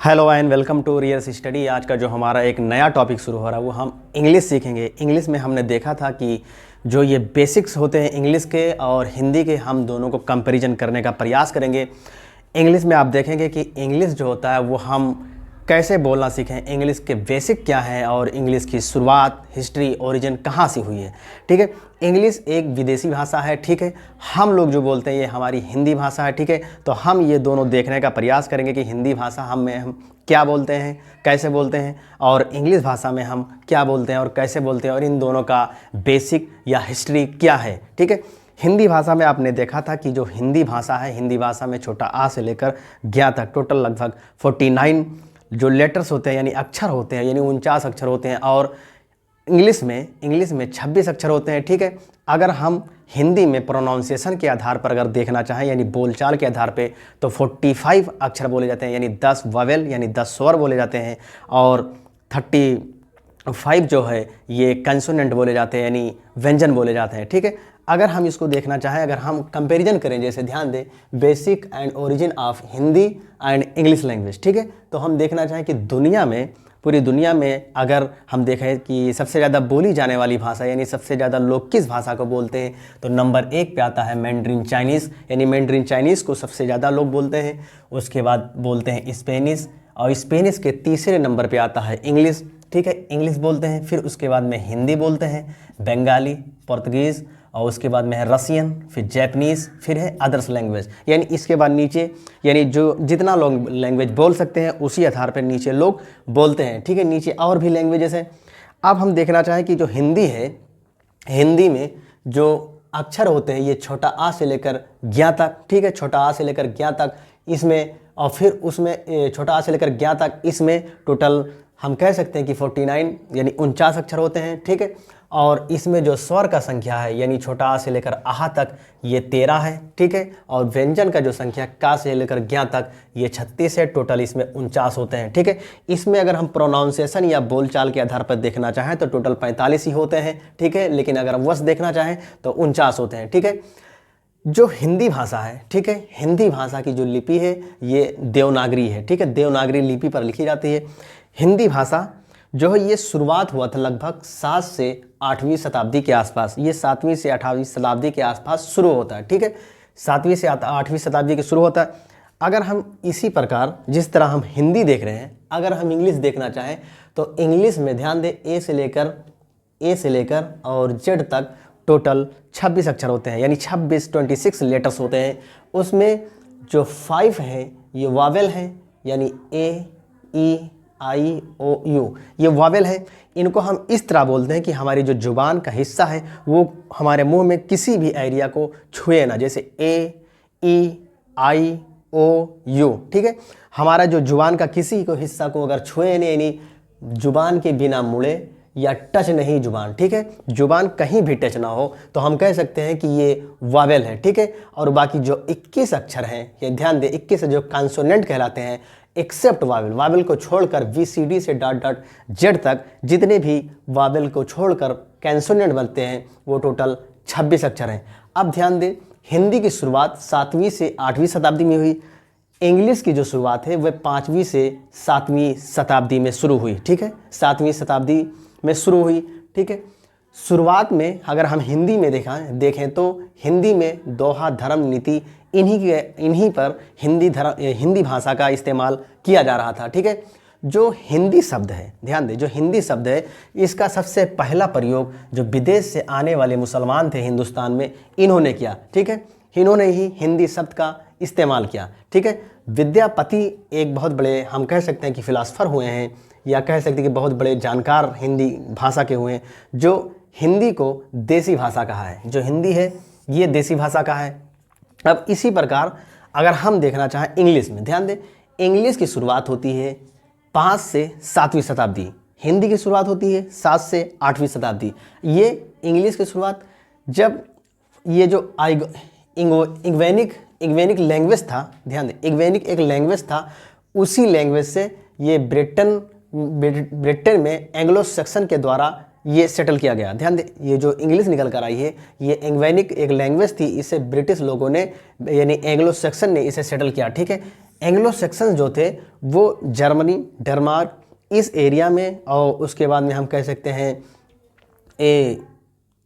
Hello and welcome to रियर्स study. आज का जो हमारा एक नया टॉपिक शुरू हो रहा है वो हम इंग्लिश सीखेंगे। इंग्लिश में हमने देखा था कि जो ये बेसिक्स होते हैं इंग्लिश के और हिंदी के, हम दोनों को कंपैरिजन करने का प्रयास करेंगे। इंग्लिश में आप देखेंगे कि इंग्लिश जो होता है वो हम कैसे बोलना सीखें, इंग्लिश के बेसिक क्या है और इंग्लिश की शुरुआत, हिस्ट्री, ओरिजिन कहाँ से हुई है। ठीक है, इंग्लिश एक विदेशी भाषा है। ठीक है, हम लोग जो बोलते हैं ये हमारी हिंदी भाषा है। ठीक है, तो हम ये दोनों देखने का प्रयास करेंगे कि हिंदी भाषा हम क्या बोलते हैं, कैसे बोलते हैं, और इंग्लिश भाषा में हम क्या बोलते हैं और कैसे बोलते हैं, और इन दोनों का बेसिक या हिस्ट्री क्या है। ठीक है, हिंदी भाषा में आपने देखा था कि जो हिंदी भाषा है, हिंदी भाषा में छोटा आ से लेकर ज्ञ तक टोटल लगभग 49 जो लेटर्स होते हैं यानी अक्षर होते हैं, यानी 49 अक्षर होते हैं, और इंग्लिश में 26 अक्षर होते हैं। ठीक है, अगर हम हिंदी में प्रोनाउंसिएशन के आधार पर अगर देखना चाहें यानी बोलचाल के आधार पे तो 45 अक्षर बोले जाते हैं, यानी 10 ववेल यानी 10 स्वर बोले जाते हैं, और 35 जो है ये कंसोनेंट बोले जाते हैं यानी व्यंजन बोले जाते हैं। ठीक है, अगर हम इसको देखना चाहें, अगर हम कंपैरिजन करें, जैसे ध्यान दें basic and origin of Hindi and English language. ठीक है, तो हम देखना चाहें कि दुनिया में, पूरी दुनिया में अगर हम देखें कि सबसे ज़्यादा बोली जाने वाली भाषा यानी सबसे ज़्यादा लोग किस भाषा को बोलते हैं, तो नंबर 1 पे आता है मैंड्रीन चाइनीज़, यानी मैंड्रीन चाइनीज़ को सबसे ज़्यादा लोग बोलते हैं। उसके बाद बोलते हैं स्पेनिश, और स्पेनिश के तीसरे नंबर पे आता है इंग्लिश। ठीक है, इंग्लिश बोलते हैं। फिर उसके बाद में हिंदी बोलते हैं, बंगाली, पुर्तगीज़, और उसके बाद में है रसियन, फिर जैपनीज़, फिर है अदर्स लैंग्वेज। यानी इसके बाद नीचे यानी जो जितना लोग लैंग्वेज बोल सकते हैं उसी आधार पर नीचे लोग बोलते हैं। ठीक है, नीचे और भी लैंग्वेजेस हैं। अब हम देखना चाहें कि जो हिंदी है, हिंदी में जो अक्षर होते हैं ये छोटा आ से लेकर ज्ञ तक। ठीक है, छोटा आ से लेकर ज्ञ तक इसमें, और फिर उसमें छोटा आ से लेकर ज्ञ तक इसमें टोटल हम कह सकते हैं कि 49 यानी 49 अक्षर होते हैं। ठीक है, और इसमें जो स्वर का संख्या है यानी छोटा आ से लेकर आहा तक ये 13 है। ठीक है, और व्यंजन का जो संख्या का से लेकर ज्ञ तक ये 36 है। टोटल इसमें 49 होते हैं। ठीक है, इसमें अगर हम प्रोनाउंसिएशन या बोलचाल के आधार पर देखना चाहें तो टोटल 45 ही होते हैं। ठीक है, लेकिन अगर वश देखना चाहें तो 49 होते हैं। ठीक है, जो हिंदी भाषा है, ठीक है, हिंदी भाषा की जो लिपि है ये देवनागरी है। ठीक है, देवनागरी लिपि पर लिखी जाती है। हिंदी भाषा जो है ये शुरुआत हुआ था लगभग 7 से 8वीं शताब्दी के आसपास। ये 7वीं से 8वीं शताब्दी के आसपास शुरू होता है। ठीक है, 7वीं से 8वीं शताब्दी के शुरू होता है। अगर हम इसी प्रकार जिस तरह हम हिंदी देख रहे हैं, अगर हम इंग्लिश देखना चाहें तो इंग्लिश में ध्यान दें ए से लेकर और जेड तक टोटल 26 अक्षर होते हैं, यानी 26 लेटर्स होते हैं। उसमें जो 5 हैं ये वावेल हैं, यानी ए, ई, आई, ओ, यू, ये वावेल है। इनको हम इस तरह बोलते हैं कि हमारी जो जुबान का हिस्सा है वो हमारे मुंह में किसी भी एरिया को छुए ना, जैसे ए, ई, आई, ओ, यू। ठीक है, हमारा जो जुबान का किसी को हिस्सा को अगर छुए नहीं, यानी जुबान के बिना मुड़े या टच नहीं जुबान। ठीक है, जुबान कहीं भी टच ना हो तो हम कह सकते हैं कि ये वावेल है। ठीक है, और बाकी जो 21 अक्षर हैं, ये ध्यान दें 21 जो कंसोनेंट कहलाते हैं, एक्सेप्ट वावेल, वावेल को छोड़कर VCD से डॉट जेड तक जितने भी वावेल को छोड़कर कंसोनेंट बनते हैं वो टोटल 26 अक्षर हैं। अब ध्यान दें हिंदी की शुरुआत 7वीं से 8वीं शताब्दी में हुई। इंग्लिश की जो शुरुआत है वह 5वीं से 7वीं शताब्दी में शुरू हुई। ठीक है, 7वीं शताब्दी में शुरू हुई। ठीक है, शुरुआत में अगर हम हिंदी में देखें तो हिंदी में दोहा, धर्म, नीति इन्हीं पर हिंदी भाषा का इस्तेमाल किया जा रहा था। ठीक है, जो हिंदी शब्द है, ध्यान दें जो हिंदी शब्द है इसका सबसे पहला प्रयोग जो विदेश से आने वाले मुसलमान थे हिंदुस्तान में इन्होंने किया। ठीक है, इन्होंने ही हिंदी शब्द का इस्तेमाल किया। ठीक है, विद्यापति एक बहुत बड़े हम कह सकते हैं कि फिलासफर हुए हैं, या कह सकते हैं कि बहुत बड़े जानकार हिंदी भाषा के हुए हैं, जो हिंदी को देसी भाषा कहा है। जो हिंदी है ये देसी भाषा का है। अब इसी प्रकार अगर हम देखना चाहें इंग्लिश में, ध्यान दें इंग्लिश की शुरुआत होती है 5 से 7वीं शताब्दी, हिंदी की शुरुआत होती है 7 से 8वीं शताब्दी। ये इंग्लिश की शुरुआत जब ये जो इग्वेनिक लैंग्वेज था, ध्यान दें इग्वेनिक एक लैंग्वेज था, उसी लैंग्वेज से ये ब्रिटेन में एंग्लो सैक्सन के द्वारा ये सेटल किया गया। ध्यान दें ये जो इंग्लिश निकल कर आई है ये इग्वेनिक एक लैंग्वेज थी, इसे ब्रिटिश लोगों ने यानी एंग्लो सैक्सन ने इसे सेटल किया। ठीक है, एंग्लो सेक्शन जो थे वो जर्मनी, डेनमार्क इस एरिया में, और उसके बाद में हम कह सकते हैं ए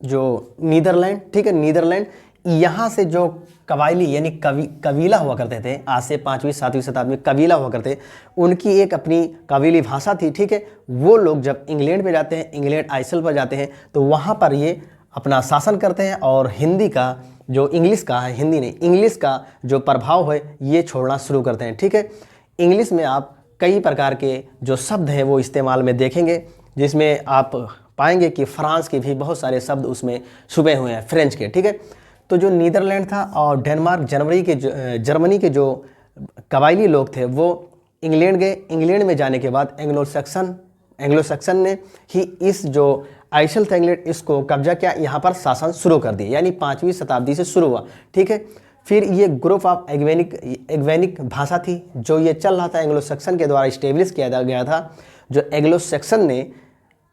जो नीदरलैंड, ठीक है, नीदरलैंड, यहाँ से जो कबायली यानी कबीला हुआ करते थे, आज से 5वीं 7वीं शताब्दी में कबीला हुआ करते, उनकी एक अपनी कबीली भाषा थी, ठीक है। वो लोग जब इंग्लैंड पे जाते हैं, इंग्लैंड आइसल पर जाते हैं, तो वहाँ पर ये अपना शासन करते हैं और हिंदी का जो इंग्लिश का है, हिंदी नहीं इंग्लिश का जो प्रभाव है ये छोड़ना शुरू करते हैं, ठीक है। इंग्लिश में आप कई प्रकार के जो शब्द हैं वो इस्तेमाल में देखेंगे, जिसमें आप पाएंगे कि फ्रांस के भी बहुत सारे शब्द उसमें छुपे हुए हैं, फ्रेंच के, ठीक है। तो जो नीदरलैंड था और डेनमार्क, जर्मनी के जो कबायली लोग थे वो इंग्लैंड गए। इंग्लैंड में जाने के बाद एंग्लो सैक्सन ने ही इस जो आइसल था इंग्लैंड, इसको कब्जा किया, यहाँ पर शासन शुरू कर दिया, यानी 5वीं शताब्दी से शुरू हुआ, ठीक है। फिर ये ग्रुप ऑफ एग्वेनिक भाषा थी जो ये चल रहा था, एंग्लो सैक्सन के द्वारा इस्टेब्लिश किया गया था। जो एंग्लो सैक्सन ने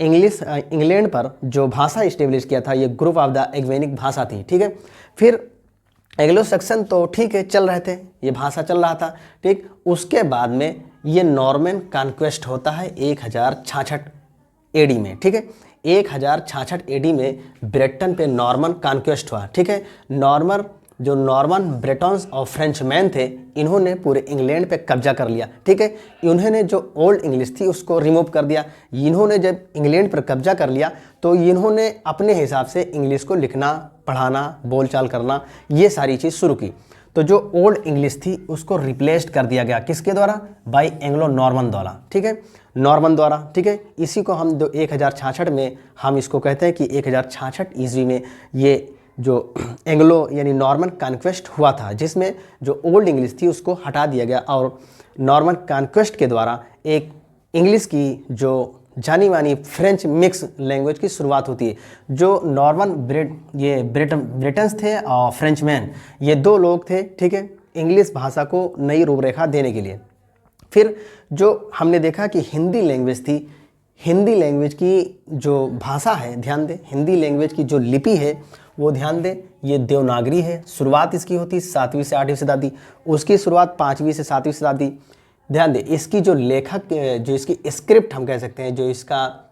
इंग्लैंड पर जो भाषा इस्टेब्लिश किया था, ये ग्रुप ऑफ द एग्वेनिक भाषा थी, ठीक है। फिर एंग्लो सैक्सन तो ठीक है चल रहे थे, ये भाषा चल रहा था, ठीक। उसके बाद में ये नॉर्मन कॉन्क्वेस्ट होता है 1066 एडी में, ठीक है। 1066 एडी में ब्रिटेन पे नॉर्मन कॉन्क्वेस्ट हुआ, ठीक है। नॉर्मन ब्रिटन्स और फ्रेंचमैन थे, इन्होंने पूरे इंग्लैंड पे कब्जा कर लिया, ठीक है। इन्होंने जो ओल्ड इंग्लिश थी उसको रिमूव कर दिया। इन्होंने जब इंग्लैंड पर कब्जा कर लिया तो इन्होंने अपने हिसाब से इंग्लिश को लिखना, पढ़ाना, बोलचाल करना, ये सारी चीज़ शुरू की। तो जो ओल्ड इंग्लिश थी उसको रिप्लेस्ड कर दिया गया, किसके द्वारा? बाय एंग्लो नॉर्मन द्वारा, ठीक है, नॉर्मन द्वारा, ठीक है। इसी को हम 1066 में हम इसको कहते हैं कि 1066 ईस्वी में ये जो एंग्लो यानी नॉर्मन कॉन्क्वेस्ट हुआ था, जिसमें जो ओल्ड इंग्लिश थी उसको हटा दिया गया और नॉर्मन कॉन्क्वेस्ट के द्वारा एक इंग्लिश की जो जानी मानी फ्रेंच मिक्स लैंग्वेज की शुरुआत होती है। जो ब्रिटन्स थे और फ्रेंचमैन, ये दो लोग थे, ठीक है, इंग्लिश भाषा को नई रूपरेखा देने के लिए। फिर जो हमने देखा कि हिंदी लैंग्वेज थी, हिंदी लैंग्वेज की जो भाषा है, ध्यान दें, हिंदी लैंग्वेज की जो लिपि है वो ध्यान दें, ये देवनागरी है। शुरुआत इसकी होती 7वीं से 8वीं शताब्दी, उसकी शुरुआत 5वीं से 7वीं शताब्दी। ध्यान दें, इसकी जो लेखक, जो इसकी स्क्रिप्ट हम कह सकते हैं, जो इसका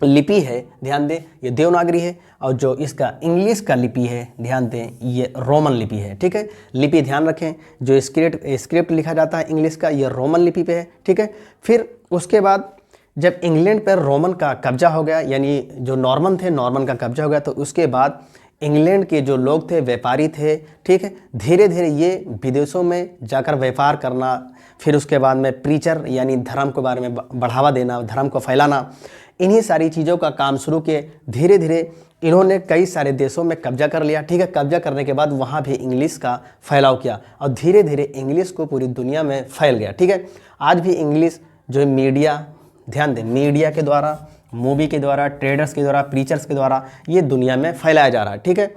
लिपि है, ध्यान दें, ये देवनागरी है। और जो इसका इंग्लिश का लिपि है, ध्यान दें, ये रोमन लिपि है, ठीक है। लिपि ध्यान रखें, जो स्क्रिप्ट लिखा जाता है इंग्लिश का, ये रोमन लिपि पे है, ठीक है। फिर उसके बाद जब इंग्लैंड पर रोमन का कब्जा हो गया, यानी जो नॉर्मन थे, नॉर्मन का कब्जा हो गया, तो उसके बाद इंग्लैंड के जो लोग थे, व्यापारी थे, ठीक है, धीरे धीरे ये विदेशों में जाकर व्यापार करना, फिर उसके बाद में प्रीचर यानी धर्म के बारे में बढ़ावा देना, धर्म को फैलाना, इन्हीं सारी चीज़ों का काम शुरू किए। धीरे धीरे इन्होंने कई सारे देशों में कब्जा कर लिया, ठीक है। कब्जा करने के बाद वहाँ भी इंग्लिश का फैलाव किया और धीरे धीरे इंग्लिश को पूरी दुनिया में फैल गया, ठीक है। आज भी इंग्लिश जो है मीडिया, ध्यान दें, मीडिया के द्वारा, मूवी के द्वारा, ट्रेडर्स के द्वारा, प्रीचर्स के द्वारा ये दुनिया में फैलाया जा रहा है, ठीक है।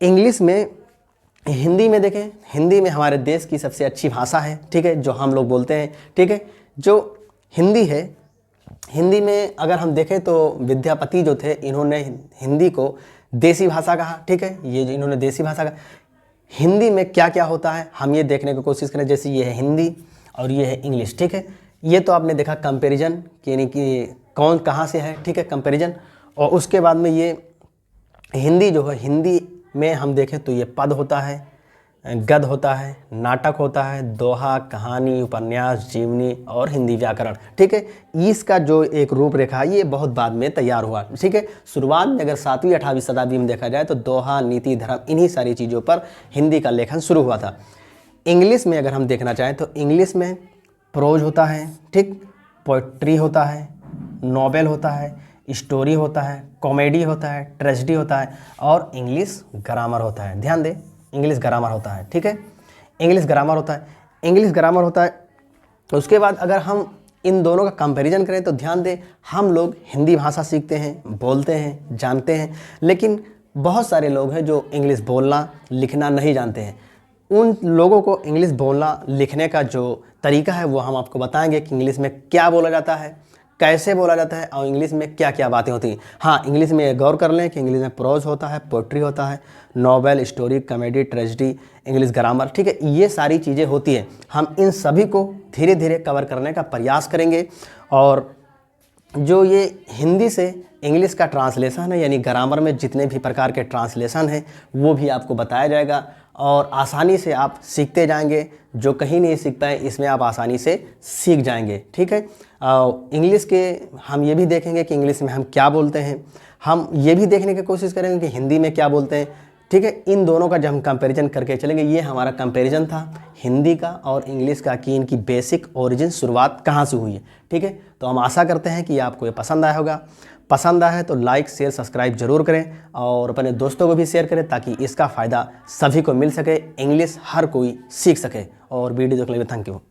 इंग्लिश में, हिंदी में देखें, हिंदी में हमारे देश की सबसे अच्छी भाषा है, ठीक है, जो हम लोग बोलते हैं, ठीक है। जो हिंदी है, हिंदी में अगर हम देखें तो विद्यापति जो थे, इन्होंने हिंदी को देसी भाषा कहा, ठीक है, ये जो इन्होंने देसी भाषा कहा। हिंदी में क्या क्या होता है हम ये देखने की कोशिश करें। जैसे ये है हिंदी और ये है इंग्लिश, ठीक है। ये तो आपने देखा कंपैरिजन, यानी कि कौन कहाँ से है, ठीक है, कंपैरिजन। और उसके बाद में ये हिंदी जो है, हिंदी में हम देखें तो ये पद होता है, गद्य होता है, नाटक होता है, दोहा, कहानी, उपन्यास, जीवनी और हिंदी व्याकरण, ठीक है। इसका जो एक रूपरेखा है ये बहुत बाद में तैयार हुआ, ठीक है। शुरुआत में अगर 7वीं 8वीं शताब्दी में देखा जाए तो दोहा, नीति, धर्म, इन्हीं सारी चीज़ों पर हिंदी का लेखन शुरू हुआ था। इंग्लिश में अगर हम देखना चाहें तो इंग्लिश में प्रोज होता है, ठीक, पोइट्री होता है, नॉवेल होता है, स्टोरी होता है, कॉमेडी होता है, ट्रेजेडी होता है और इंग्लिश ग्रामर होता है। ध्यान दें, इंग्लिश ग्रामर होता है, ठीक है, इंग्लिश ग्रामर होता है, इंग्लिश ग्रामर होता है। उसके बाद अगर हम इन दोनों का कंपैरिजन करें तो ध्यान दें, हम लोग हिंदी भाषा सीखते हैं, बोलते हैं, जानते हैं, लेकिन बहुत सारे लोग हैं जो इंग्लिश बोलना, लिखना नहीं जानते हैं। उन लोगों को इंग्लिश बोलना, लिखने का जो तरीका है वो हम आपको बताएंगे कि इंग्लिश में क्या बोला जाता है, कैसे बोला जाता है और इंग्लिश में क्या क्या बातें होती हैं। हाँ, इंग्लिश में ये गौर कर लें कि इंग्लिश में प्रोज होता है, पोट्री होता है, novel, story, comedy, tragedy, English grammar, ठीक है, ये सारी चीज़ें होती हैं। हम इन सभी को धीरे धीरे कवर करने का प्रयास करेंगे। और जो ये हिंदी से इंग्लिश का ट्रांसलेशन है, यानी ग्रामर में जितने भी प्रकार के ट्रांसलेशन हैं वो भी आपको बताया जाएगा और आसानी से आप सीखते जाएंगे। जो कहीं नहीं सीखता है इसमें आप आसानी से सीख जाएंगे, ठीक है। इंग्लिश के हम ये भी देखेंगे कि इंग्लिश में हम क्या बोलते हैं, हम ये भी देखने की कोशिश करेंगे कि हिंदी में क्या बोलते हैं, ठीक है। इन दोनों का जब हम कंपैरिजन करके चलेंगे, ये हमारा कंपैरिजन था हिंदी का और इंग्लिश का कि इनकी बेसिक ओरिजिन शुरुआत कहाँ से हुई है, ठीक है। तो हम आशा करते हैं कि आपको ये पसंद आया होगा। पसंद आया है तो लाइक, शेयर, सब्सक्राइब जरूर करें और अपने दोस्तों को भी शेयर करें ताकि इसका फ़ायदा सभी को मिल सके, इंग्लिश हर कोई सीख सके। और वीडियो देखने के लिए थैंक यू।